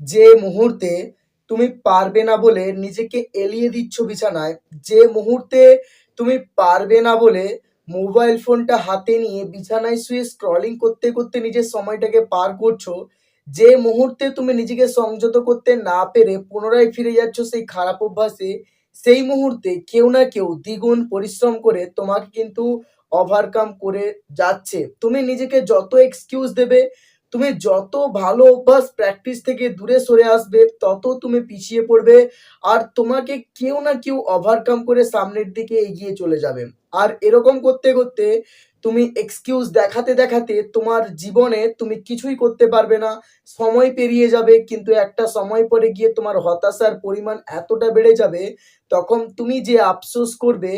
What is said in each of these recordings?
যে মুহূর্তে তুমি পারবে না বলে নিজেকে এলিয়ে দিচ্ছ বিছানায়, যে মুহূর্তে তুমি পারবে না বলে মোবাইল ফোনটা হাতে নিয়ে বিছানায় শুয়ে স্ক্রলিং করতে করতে নিজের সময়টাকে পার করছো, যে মুহূর্তে তুমি নিজেকে সংযত করতে না পেরে পুনরায় ফিরে যাচ্ছ সেই খারাপ অভ্যাসে, সেই মুহূর্তে কেউ না কেউ দ্বিগুণ পরিশ্রম করে তোমাকে কিন্তু ওভারকাম করে যাচ্ছে। তুমি নিজেকে যত এক্সকিউজ দেবে, তুমি যত ভালো অভ্যাস প্র্যাকটিস থেকে দূরে সরে আসবে, তত তুমি পিছিয়ে পড়বে। আর তোমাকে কেউ না কেউ ওভারকাম করে সামনের দিকে এগিয়ে চলে যাবে। আর এরকম করতে করতে তুমি এক্সকিউজ দেখাতে দেখাতে তোমার জীবনে তুমি কিছুই করতে পারবে না। সময় পেরিয়ে যাবে, কিন্তু একটা সময় পরে গিয়ে তোমার হতাশার পরিমাণ এতটা বেড়ে যাবে, তখন তুমি যে আফসোস করবে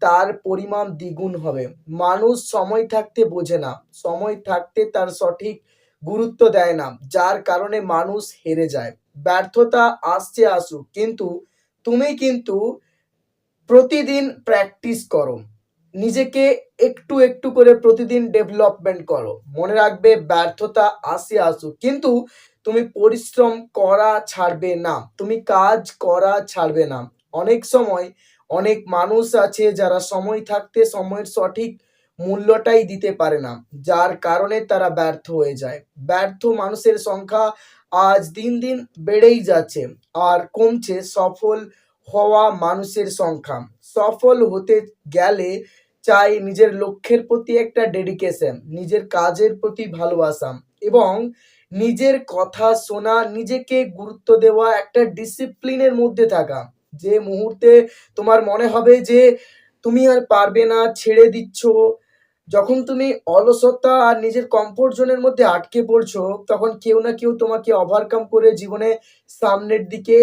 তার পরিমাণ দ্বিগুণ হবে। মানুষ সময় থাকতে বোঝে না, সময় থাকতে তার সঠিক গুরুত্ব দেয় না, যার কারণে মানুষ হেরে যায়। ব্যর্থতা আসছে আসুক, কিন্তু তুমি কিন্তু প্রতিদিন প্র্যাকটিস করো, নিজেকে একটু একটু করে প্রতিদিন ডেভেলপমেন্ট করো। মনে রাখবে, ব্যর্থতা আসে আসুক, কিন্তু তুমি পরিশ্রম করা ছাড়বে না, তুমি কাজ করা ছাড়বে না। অনেক সময় অনেক মানুষ আছে যারা সময় থাকতে সময়ের সঠিক মূল্যটাই দিতে পারে না, যার কারণে তারা ব্যর্থ হয়ে যায়। ব্যর্থ মানুষের সংখ্যা আজ দিন দিন বেড়েই যাচ্ছে, আর কমছে সফল হওয়া মানুষের সংখ্যা। সফল হতে গেলে চাই নিজের লক্ষ্যের প্রতি একটা ডেডিকেশন, নিজের কাজের প্রতি ভালোবাসা, এবং নিজের কথা শোনা, নিজেকে গুরুত্ব দেওয়া, একটা ডিসিপ্লিনের মধ্যে থাকা। যে মুহূর্তে তোমার মনে হবে যে তুমি আর পারবে না, ছেড়ে দিচ্ছ, যখন তুমি অলসতা আর নিজের কমফোর্ট জোনের মধ্যে আটকে পড়ছো, তখন কেউ না কেউ তোমাকে ওভারকাম করে জীবনে সামনের দিকে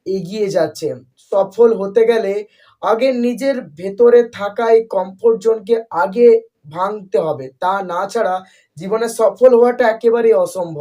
এগিয়ে যাচ্ছে। সফল হতে গেলে আগে নিজের ভেতরে থাকা এই কমফোর্ট জোনকে আগে ভাঙতে হবে, তা না ছাড়া জীবনে সফল হওয়াটা একেবারেই অসম্ভব।